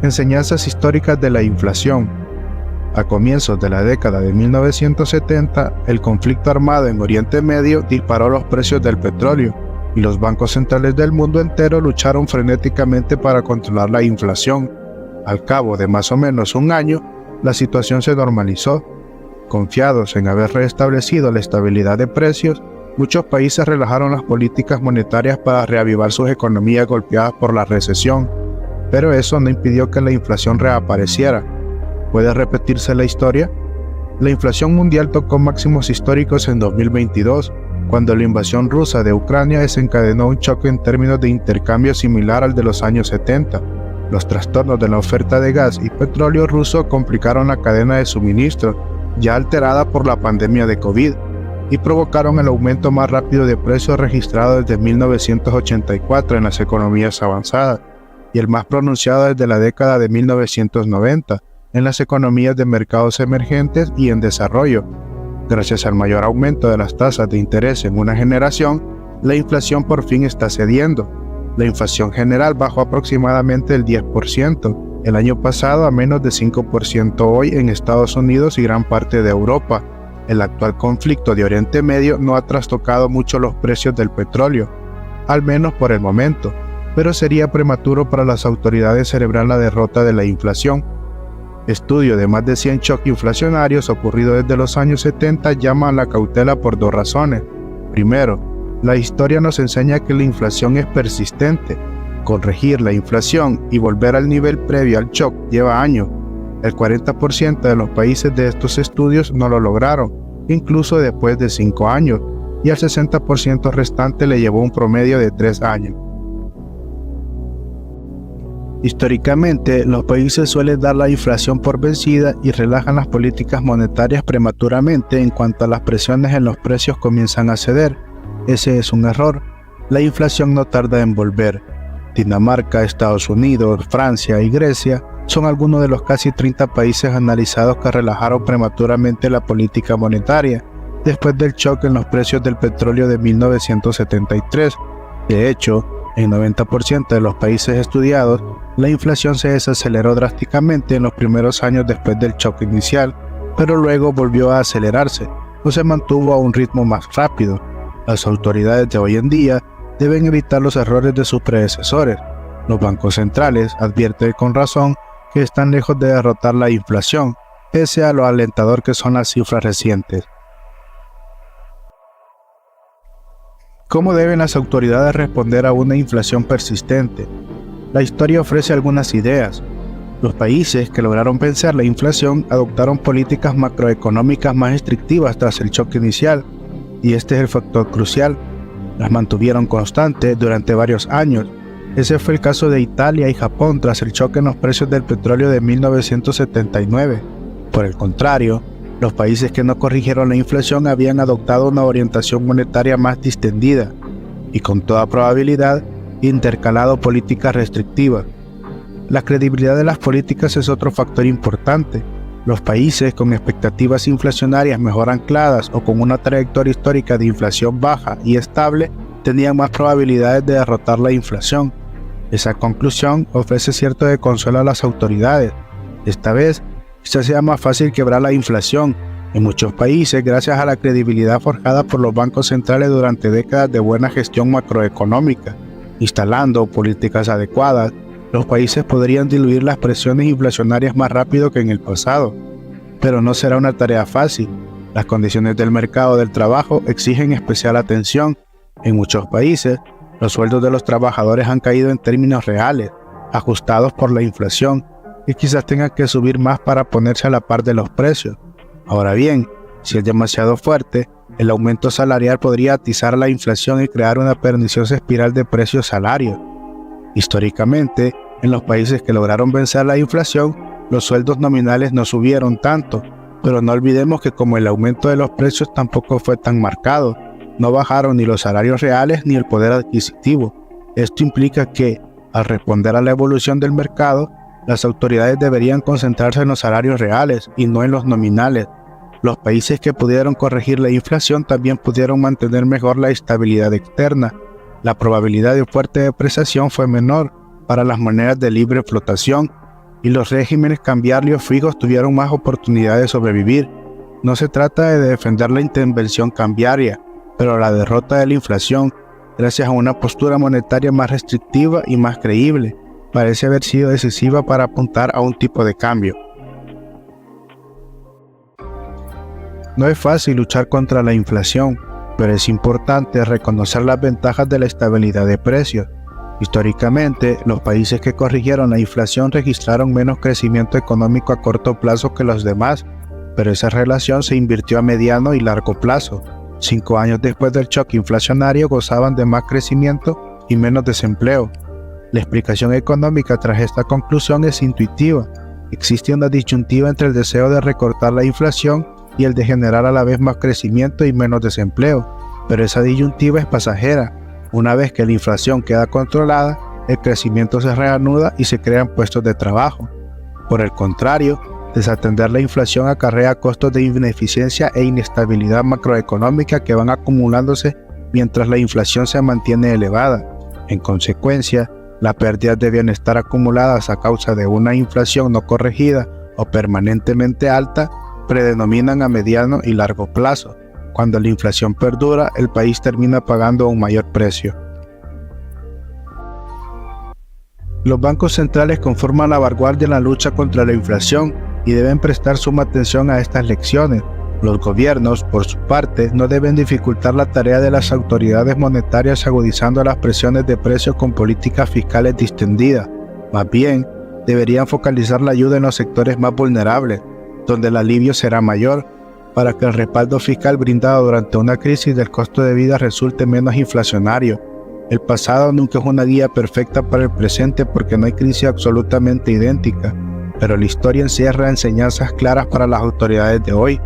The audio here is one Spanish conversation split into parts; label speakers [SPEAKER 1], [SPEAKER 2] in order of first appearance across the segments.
[SPEAKER 1] Enseñanzas históricas de la inflación. A comienzos de la década de 1970, el conflicto armado en Oriente Medio disparó los precios del petróleo y los bancos centrales del mundo entero lucharon frenéticamente para controlar la inflación. Al cabo de más o menos un año, la situación se normalizó. Confiados en haber restablecido la estabilidad de precios, muchos países relajaron las políticas monetarias para reavivar sus economías golpeadas por la recesión, pero eso no impidió que la inflación reapareciera. ¿Puede repetirse la historia? La inflación mundial tocó máximos históricos en 2022, cuando la invasión rusa de Ucrania desencadenó un choque en términos de intercambio similar al de los años 70. Los trastornos de la oferta de gas y petróleo ruso complicaron la cadena de suministro, ya alterada por la pandemia de COVID, y provocaron el aumento más rápido de precios registrado desde 1984 en las economías avanzadas, y el más pronunciado desde la década de 1990 en las economías de mercados emergentes y en desarrollo. Gracias al mayor aumento de las tasas de interés en una generación, la inflación por fin está cediendo. La inflación general bajó aproximadamente el 10% el año pasado a menos de 5% hoy en Estados Unidos y gran parte de Europa. El actual conflicto de Oriente Medio no ha trastocado mucho los precios del petróleo, al menos por el momento, pero sería prematuro para las autoridades celebrar la derrota de la inflación. Estudio de más de 100 choques inflacionarios ocurridos desde los años 70 llama a la cautela por dos razones. Primero, la historia nos enseña que la inflación es persistente. Corregir la inflación y volver al nivel previo al shock lleva años. El 40% de los países de estos estudios no lo lograron, incluso después de 5 años, y al 60% restante le llevó un promedio de 3 años. Históricamente, los países suelen dar la inflación por vencida y relajan las políticas monetarias prematuramente en cuanto a las presiones en los precios comienzan a ceder. Ese es un error. La inflación no tarda en volver. Dinamarca, Estados Unidos, Francia y Grecia son algunos de los casi 30 países analizados que relajaron prematuramente la política monetaria después del choque en los precios del petróleo de 1973. De hecho, en 90% de los países estudiados, la inflación se desaceleró drásticamente en los primeros años después del choque inicial, pero luego volvió a acelerarse o se mantuvo a un ritmo más rápido. Las autoridades de hoy en día deben evitar los errores de sus predecesores. Los bancos centrales advierten con razón que están lejos de derrotar la inflación, pese a lo alentador que son las cifras recientes. ¿Cómo deben las autoridades responder a una inflación persistente? La historia ofrece algunas ideas. Los países que lograron vencer la inflación adoptaron políticas macroeconómicas más restrictivas tras el choque inicial, y este es el factor crucial. Las mantuvieron constantes durante varios años. Ese fue el caso de Italia y Japón tras el choque en los precios del petróleo de 1979. Por el contrario, los países que no corrigieron la inflación habían adoptado una orientación monetaria más distendida y con toda probabilidad intercalado políticas restrictivas. La credibilidad de las políticas es otro factor importante. Los países con expectativas inflacionarias mejor ancladas o con una trayectoria histórica de inflación baja y estable tenían más probabilidades de derrotar la inflación. Esa conclusión ofrece cierto de consuelo a las autoridades. Esta vez, quizás sea más fácil quebrar la inflación en muchos países gracias a la credibilidad forjada por los bancos centrales durante décadas de buena gestión macroeconómica. Instalando políticas adecuadas, los países podrían diluir las presiones inflacionarias más rápido que en el pasado. Pero no será una tarea fácil. Las condiciones del mercado del trabajo exigen especial atención. En muchos países, los sueldos de los trabajadores han caído en términos reales, ajustados por la inflación, y quizás tengan que subir más para ponerse a la par de los precios. Ahora bien, si es demasiado fuerte, el aumento salarial podría atizar la inflación y crear una perniciosa espiral de precios-salarios. Históricamente, en los países que lograron vencer la inflación, los sueldos nominales no subieron tanto, pero no olvidemos que como el aumento de los precios tampoco fue tan marcado, no bajaron ni los salarios reales ni el poder adquisitivo. Esto implica que, al responder a la evolución del mercado, las autoridades deberían concentrarse en los salarios reales y no en los nominales. Los países que pudieron corregir la inflación también pudieron mantener mejor la estabilidad externa. La probabilidad de fuerte depreciación fue menor para las monedas de libre flotación. y los regímenes cambiarios fijos tuvieron más oportunidades de sobrevivir. No se trata de defender la intervención cambiaria, pero la derrota de la inflación, gracias a una postura monetaria más restrictiva y más creíble, parece haber sido decisiva para apuntar a un tipo de cambio. No es fácil luchar contra la inflación, pero es importante reconocer las ventajas de la estabilidad de precios. Históricamente, los países que corrigieron la inflación registraron menos crecimiento económico a corto plazo que los demás, pero esa relación se invirtió a mediano y largo plazo. 5 años después del choque inflacionario gozaban de más crecimiento y menos desempleo. La explicación económica tras esta conclusión es intuitiva. Existe una disyuntiva entre el deseo de recortar la inflación y el de generar a la vez más crecimiento y menos desempleo, pero esa disyuntiva es pasajera. Una vez que la inflación queda controlada, el crecimiento se reanuda y se crean puestos de trabajo. Por el contrario, desatender la inflación acarrea costos de ineficiencia e inestabilidad macroeconómica que van acumulándose mientras la inflación se mantiene elevada. En consecuencia, las pérdidas de bienestar acumuladas a causa de una inflación no corregida o permanentemente alta predominan a mediano y largo plazo. Cuando la inflación perdura, el país termina pagando un mayor precio. Los bancos centrales conforman la vanguardia en la lucha contra la inflación y deben prestar suma atención a estas lecciones. Los gobiernos, por su parte, no deben dificultar la tarea de las autoridades monetarias agudizando las presiones de precios con políticas fiscales distendidas. Más bien, deberían focalizar la ayuda en los sectores más vulnerables, donde el alivio será mayor, para que el respaldo fiscal brindado durante una crisis del costo de vida resulte menos inflacionario. El pasado nunca es una guía perfecta para el presente porque no hay crisis absolutamente idéntica, pero la historia encierra enseñanzas claras para las autoridades de hoy.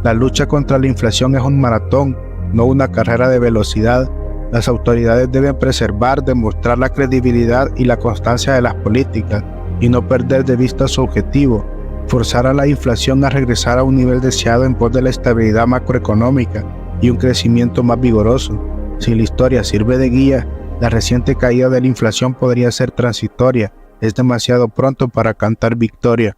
[SPEAKER 1] La lucha contra la inflación es un maratón, no una carrera de velocidad. Las autoridades deben preservar, demostrar la credibilidad y la constancia de las políticas, y no perder de vista su objetivo: forzar a la inflación a regresar a un nivel deseado en pos de la estabilidad macroeconómica y un crecimiento más vigoroso. Si la historia sirve de guía, la reciente caída de la inflación podría ser transitoria. Es demasiado pronto para cantar victoria.